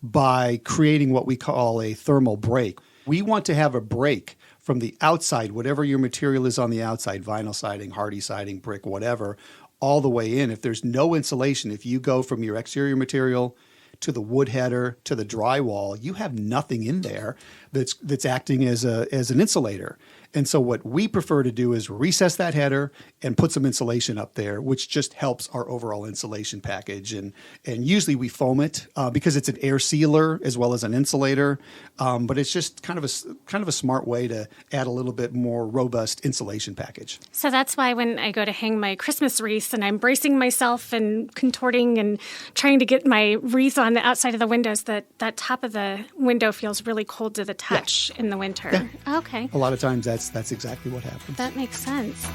by creating what we call a thermal break. We want to have a break from the outside, whatever your material is on the outside, vinyl siding, hardy siding, brick, whatever, all the way in. If there's no insulation, if you go from your exterior material to the wood header to the drywall, you have nothing in there that's acting as an insulator. And so what we prefer to do is recess that header and put some insulation up there, which just helps our overall insulation package. And usually we foam it because it's an air sealer as well as an insulator. But it's just kind of a smart way to add a little bit more robust insulation package. So that's why when I go to hang my Christmas wreath and I'm bracing myself and contorting and trying to get my wreath on the outside of the windows, that top of the window feels really cold to the touch in the winter. Yeah. Okay. A lot of times that's exactly what happens. That makes sense.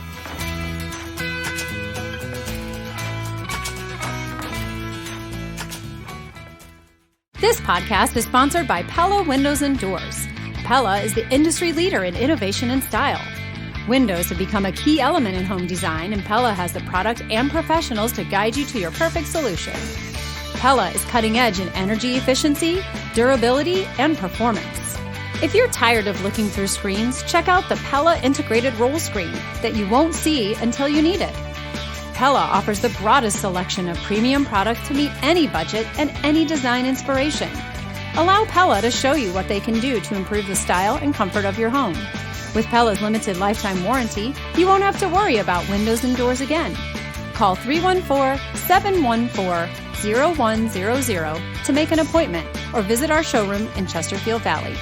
This podcast is sponsored by Pella Windows and Doors. Pella is the industry leader in innovation and style. Windows have become a key element in home design, and Pella has the product and professionals to guide you to your perfect solution. Pella is cutting edge in energy efficiency, durability, and performance. If you're tired of looking through screens, check out the Pella integrated roll screen that you won't see until you need it. Pella offers the broadest selection of premium products to meet any budget and any design inspiration. Allow Pella to show you what they can do to improve the style and comfort of your home. With Pella's limited lifetime warranty, you won't have to worry about windows and doors again. Call 314-714-0100 to make an appointment or visit our showroom in Chesterfield Valley.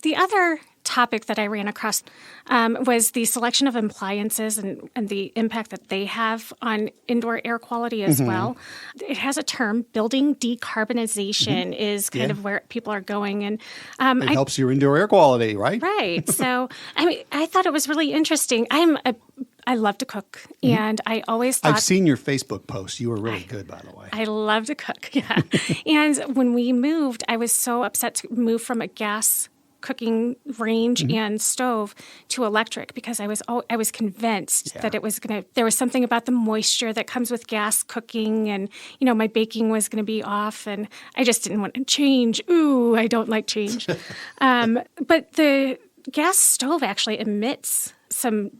The other topic that I ran across was the selection of appliances and the impact that they have on indoor air quality as well. It has a term, building decarbonization is kind of where people are going. And it helps your indoor air quality, right? Right. So, I thought it was really interesting. I love to cook, and I always thought... I've seen your Facebook posts. You were really good, by the way. I love to cook, yeah. And when we moved, I was so upset to move from a gas cooking range and stove to electric because I was convinced that there was something about the moisture that comes with gas cooking, and my baking was going to be off, and I just didn't want to change. Ooh, I don't like change. But the gas stove actually emits some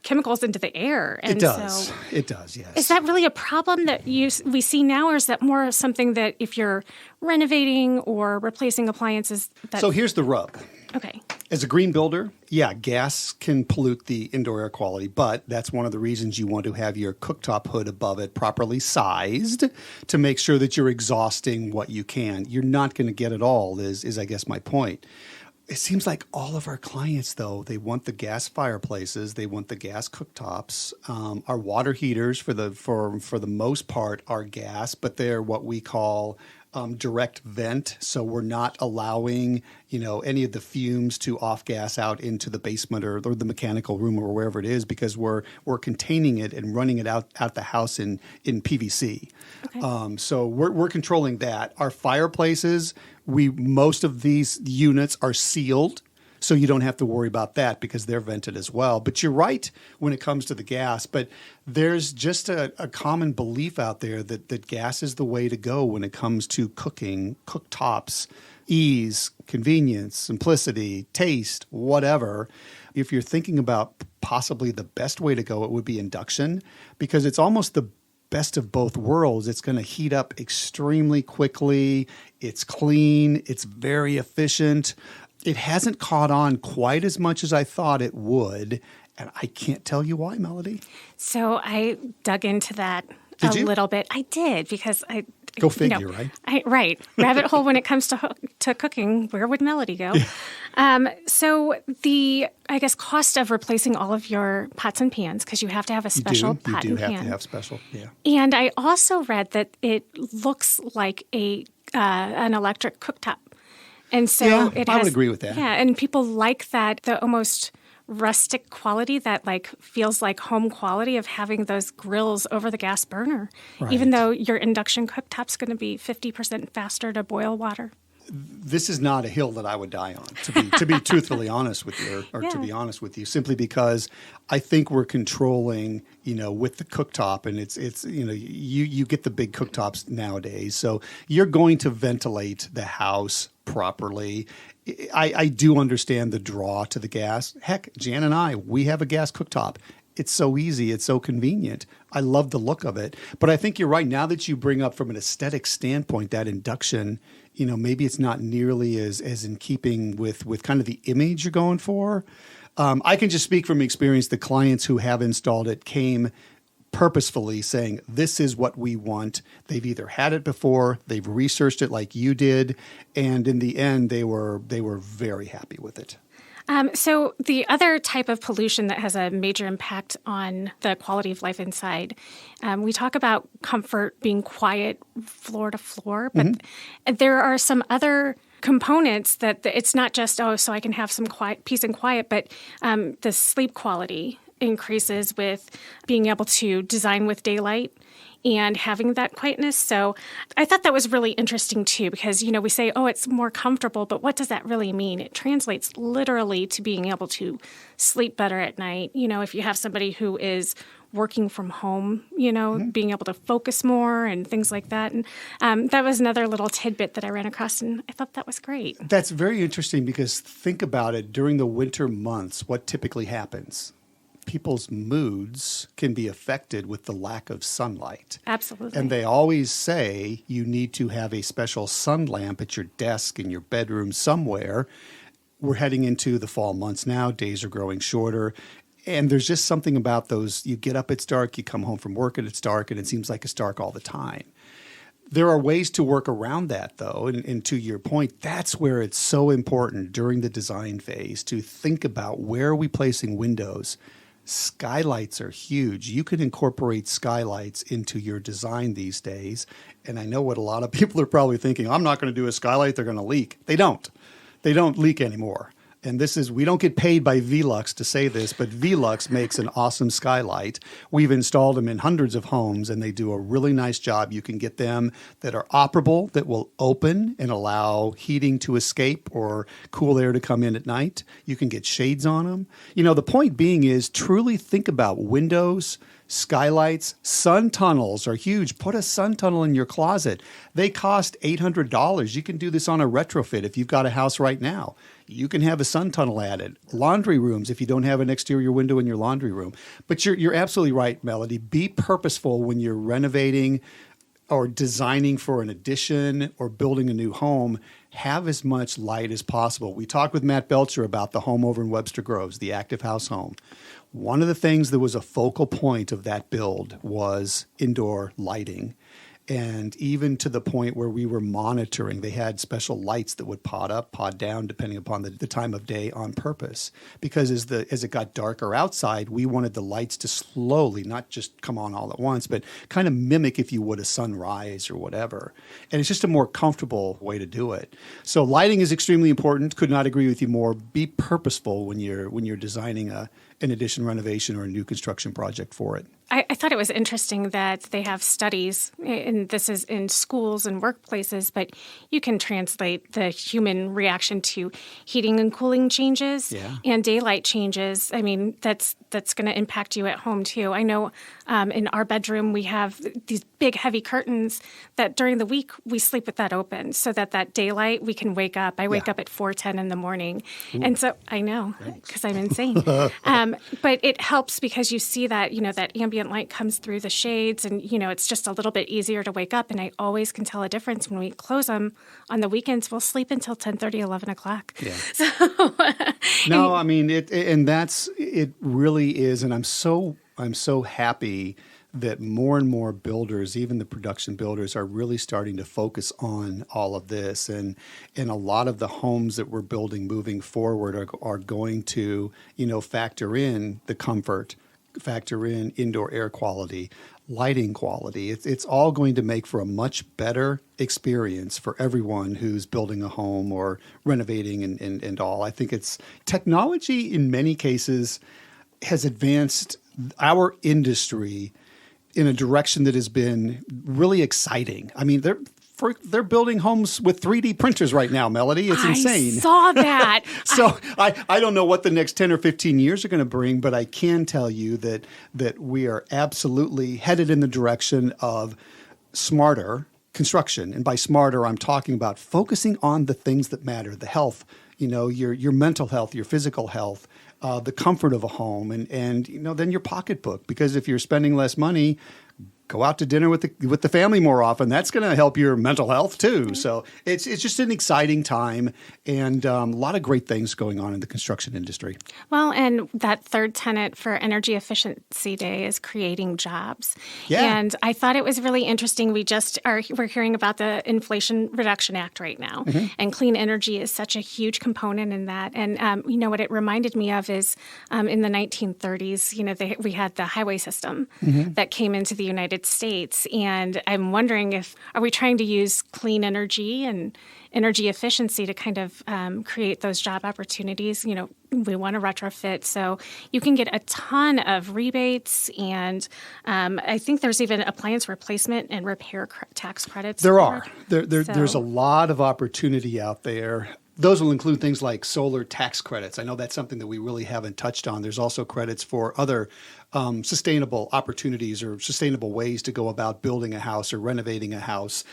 chemicals into the air. And it does. So it does, yes. Is that really a problem that we see now, or is that more something that if you're renovating or replacing appliances? So here's the rub. Okay. As a green builder, yeah, gas can pollute the indoor air quality, but that's one of the reasons you want to have your cooktop hood above it properly sized to make sure that you're exhausting what you can. You're not going to get it all, is I guess my point. It seems like all of our clients, though, they want the gas fireplaces, they want the gas cooktops. Our water heaters, for the most part, are gas, but they're what we call direct vent. So we're not allowing, any of the fumes to off gas out into the basement or the mechanical room or wherever it is, because we're containing it and running it out the house in PVC. Okay. So we're controlling that. Our fireplaces, most of these units are sealed, so you don't have to worry about that because they're vented as well. But you're right when it comes to the gas. But there's just a common belief out there that gas is the way to go when it comes to cooking, cooktops, ease, convenience, simplicity, taste, whatever. If you're thinking about possibly the best way to go, it would be induction, because it's almost the best of both worlds. It's going to heat up extremely quickly. It's clean. It's very efficient. It hasn't caught on quite as much as I thought it would, and I can't tell you why, Melody. So I dug into that little bit. I did, because I... Go figure, right? Right. Rabbit hole when it comes to cooking. Where would Melody go? So the, I guess, cost of replacing all of your pots and pans, because you have to have a special pot and pan. You do have to have special, yeah. And I also read that it looks like an electric cooktop. And so I would agree with that. Yeah, and people like that, the almost rustic quality that feels like home quality of having those grills over the gas burner, right, even though your induction cooktop's going to be 50% faster to boil water. This is not a hill that I would die on, to be truthfully honest with you, to be honest with you, simply because I think we're controlling, with the cooktop, and it's you get the big cooktops nowadays, so you're going to ventilate the house properly. I do understand the draw to the gas. Heck, Jan and we have a gas cooktop. It's so easy. It's so convenient. I love the look of it. But I think you're right. Now that you bring up from an aesthetic standpoint, that induction, maybe it's not nearly as in keeping with kind of the image you're going for. I can just speak from experience. The clients who have installed it came purposefully saying, this is what we want. They've either had it before, they've researched it like you did, and in the end, they were very happy with it. So the other type of pollution that has a major impact on the quality of life inside, we talk about comfort being quiet floor to floor, but there are some other components that it's not just, so I can have some peace and quiet, but the sleep quality increases with being able to design with daylight and having that quietness. So I thought that was really interesting too, because, we say, it's more comfortable, but what does that really mean? It translates literally to being able to sleep better at night. If you have somebody who is working from home, being able to focus more and things like that. And that was another little tidbit that I ran across, and I thought that was great. That's very interesting, because think about it. During the winter months, what typically happens? People's moods can be affected with the lack of sunlight. Absolutely. And they always say you need to have a special sun lamp at your desk in your bedroom somewhere. We're heading into the fall months now. Days are growing shorter. And there's just something about those. You get up, it's dark. You come home from work and it's dark, and it seems like it's dark all the time. There are ways to work around that, though. And to your point, that's where it's so important during the design phase to think about, where are we placing windows? Skylights are huge. You can incorporate skylights into your design these days. And I know what a lot of people are probably thinking, I'm not going to do a skylight, they're going to leak. They don't. They don't leak anymore. And we don't get paid by Velux to say this, but Velux makes an awesome skylight. We've installed them in hundreds of homes, and they do a really nice job. You can get them that are operable, that will open and allow heating to escape or cool air to come in at night. You can get shades on them. The point being is, truly think about windows, skylights. Sun tunnels are huge. Put a sun tunnel in your closet. They cost $800. You can do this on a retrofit if you've got a house right now. You can have a sun tunnel added. Laundry rooms if you don't have an exterior window in your laundry room. But you're absolutely right, Melody. Be purposeful when you're renovating or designing for an addition or building a new home. have as much light as possible. We talked with Matt Belcher about the home over in Webster Groves, the Active House home. One of the things that was a focal point of that build was indoor lighting. And even to the point where we were monitoring, they had special lights that would pod up, pod down, depending upon the time of day on purpose. Because as it got darker outside, we wanted the lights to slowly, not just come on all at once, but kind of mimic, if you would, a sunrise or whatever. And it's just a more comfortable way to do it. So lighting is extremely important. Could not agree with you more. Be purposeful when you're designing an addition renovation or a new construction project for it. I thought it was interesting that they have studies, and this is in schools and workplaces, but you can translate the human reaction to heating and cooling changes and daylight changes. I mean, that's going to impact you at home, too. I know in our bedroom we have these big, heavy curtains that during the week we sleep with that open so that daylight we can wake up. I wake up at 4:10 in the morning. Ooh. And so I know because I'm insane. But it helps because you see that, that ambient light comes through the shades and, it's just a little bit easier to wake up. And I always can tell a difference when we close them on the weekends. We'll sleep until 10:30, 11 o'clock. Yeah. So, no, I mean, it really is. And I'm so happy that more and more builders, even the production builders, are really starting to focus on all of this. And a lot of the homes that we're building moving forward are going to, factor in the comfort, factor in indoor air quality, lighting quality. It's all going to make for a much better experience for everyone who's building a home or renovating and all. I think it's technology in many cases has advanced our industry in a direction that has been really exciting. I mean, they're building homes with 3D printers right now, Melody. It's insane. I saw that. So I don't know what the next 10 or 15 years are going to bring, but I can tell you that we are absolutely headed in the direction of smarter construction. And by smarter, I'm talking about focusing on the things that matter, the health, your mental health, your physical health, the comfort of a home, and then your pocketbook. Because if you're spending less money, go out to dinner with the family more often. That's going to help your mental health too. Mm-hmm. So it's just an exciting time and a lot of great things going on in the construction industry. Well, and that third tenet for Energy Efficiency Day is creating jobs. Yeah. And I thought it was really interesting. We're hearing about the Inflation Reduction Act right now, mm-hmm. and clean energy is such a huge component in that. And what it reminded me of is in the 1930s, we had the highway system mm-hmm. that came into the United States. And I'm wondering are we trying to use clean energy and energy efficiency to kind of create those job opportunities? We want to retrofit. So you can get a ton of rebates. And I think there's even appliance replacement and repair tax credits. There are. There's a lot of opportunity out there. Those will include things like solar tax credits. I know that's something that we really haven't touched on. There's also credits for other sustainable opportunities or sustainable ways to go about building a house or renovating a house.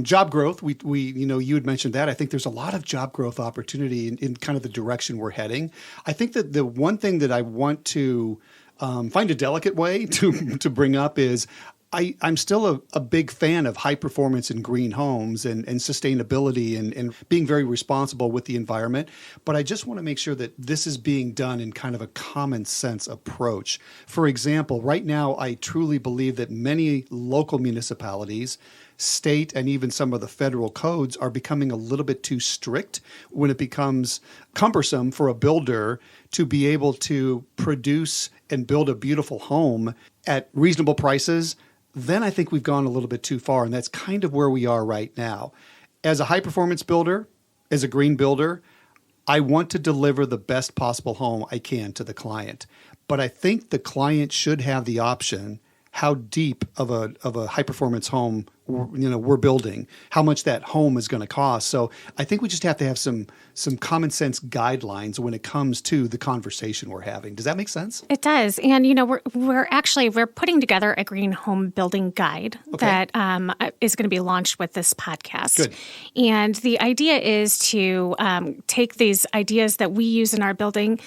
Job growth, we you had mentioned that. I think there's a lot of job growth opportunity in kind of the direction we're heading. I think that the one thing that I want to find a delicate way to bring up is I'm still a big fan of high performance and green homes and sustainability and being very responsible with the environment. But I just want to make sure that this is being done in kind of a common sense approach. For example, right now, I truly believe that many local municipalities, state, and even some of the federal codes are becoming a little bit too strict when it becomes cumbersome for a builder to be able to produce and build a beautiful home at reasonable prices. Then I think we've gone a little bit too far, and that's kind of where we are right now. As a high-performance builder, as a green builder, I want to deliver the best possible home I can to the client. But I think the client should have the option how deep of a high-performance home we're building, how much that home is going to cost. So I think we just have to have some common sense guidelines when it comes to the conversation we're having. Does that make sense? It does. And we're putting together a green home building guide that is going to be launched with this podcast. Good. And the idea is to take these ideas that we use in our building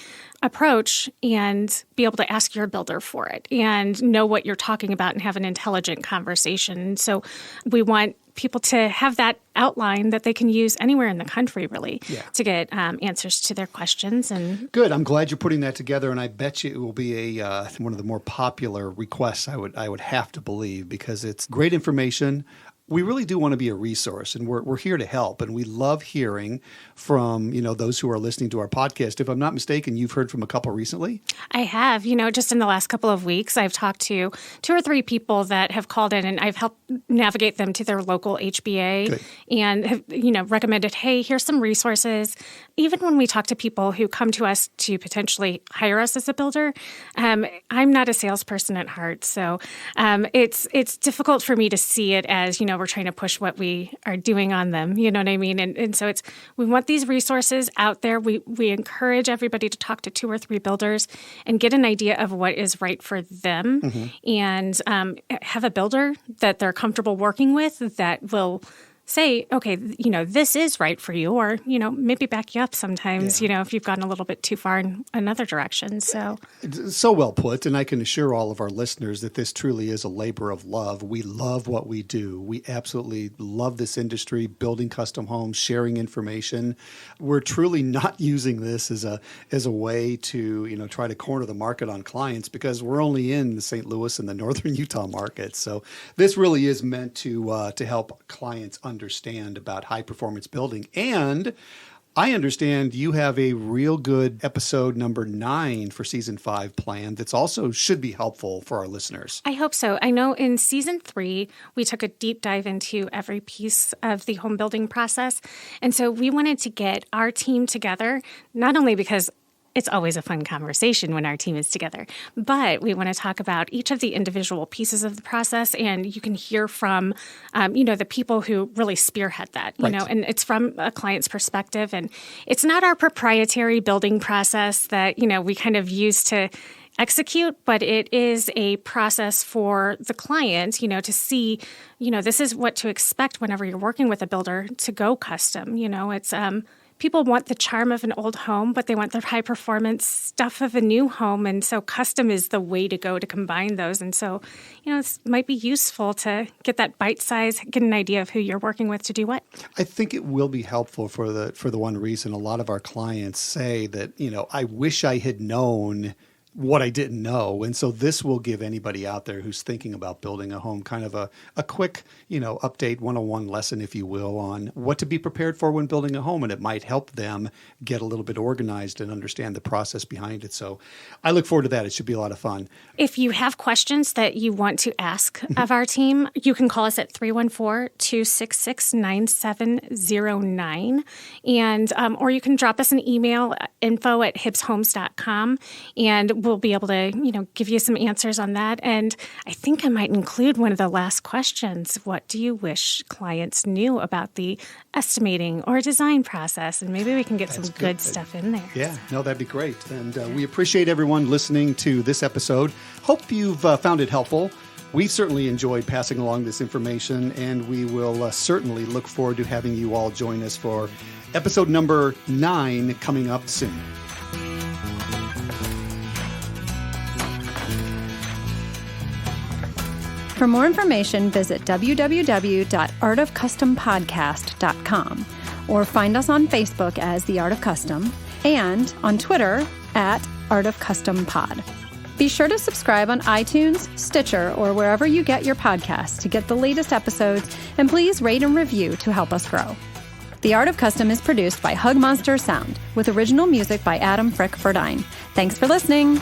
approach and be able to ask your builder for it and know what you're talking about and have an intelligent conversation. So we want people to have that outline that they can use anywhere in the country, really, to get answers to their questions. And good. I'm glad you're putting that together, and I bet you it will be one of the more popular requests. I would have to believe, because it's great information. We really do want to be a resource, and we're here to help. And we love hearing from, those who are listening to our podcast. If I'm not mistaken, you've heard from a couple recently? I have. Just in the last couple of weeks, I've talked to 2 or 3 people that have called in, and I've helped navigate them to their local HBA. Good. And have, recommended, hey, here's some resources. Even when we talk to people who come to us to potentially hire us as a builder, I'm not a salesperson at heart. So it's difficult for me to see it as, we're trying to push what we are doing on them. You know what I mean? And so we want these resources out there. We encourage everybody to talk to 2 or 3 builders and get an idea of what is right for them, and have a builder that they're comfortable working with that will say, okay, this is right for you, or, maybe back you up sometimes, if you've gotten a little bit too far in another direction. So well put. And I can assure all of our listeners that this truly is a labor of love. We love what we do. We absolutely love this industry, building custom homes, sharing information. We're truly not using this as a way to, try to corner the market on clients, because we're only in the St. Louis and the northern Utah market. So this really is meant to help clients understand about high performance building. And I understand you have a real good episode number 9 for season 5 planned that's also should be helpful for our listeners. I hope so. I know in season 3, we took a deep dive into every piece of the home building process. And so we wanted to get our team together, not only because it's always a fun conversation when our team is together, but we want to talk about each of the individual pieces of the process, and you can hear from, the people who really spearhead that, right. And it's from a client's perspective, and it's not our proprietary building process that, we kind of use to execute, but it is a process for the client, to see, this is what to expect whenever you're working with a builder to go custom. It's, people want the charm of an old home, but they want the high performance stuff of a new home. And so custom is the way to go to combine those. And so, it might be useful to get that bite size, get an idea of who you're working with to do what. I think it will be helpful for the one reason a lot of our clients say that, I wish I had known what I didn't know. And so this will give anybody out there who's thinking about building a home kind of a quick, update 101 lesson, if you will, on what to be prepared for when building a home. And it might help them get a little bit organized and understand the process behind it. So I look forward to that. It should be a lot of fun. If you have questions that you want to ask of our team, you can call us at 314-266-9709. And, or you can drop us an email, info@hibbshomes.com, and we'll be able to, give you some answers on that. And I think I might include one of the last questions. What do you wish clients knew about the estimating or design process? And maybe we can get some good stuff in there. Yeah, no, that'd be great. And we appreciate everyone listening to this episode. Hope you've found it helpful. We've certainly enjoyed passing along this information, and we will certainly look forward to having you all join us for episode number 9 coming up soon. For more information, visit www.artofcustompodcast.com or find us on Facebook as The Art of Custom and on Twitter @ArtofCustomPod. Be sure to subscribe on iTunes, Stitcher, or wherever you get your podcasts to get the latest episodes, and please rate and review to help us grow. The Art of Custom is produced by Hug Monster Sound with original music by Adam Frick Verdine. Thanks for listening.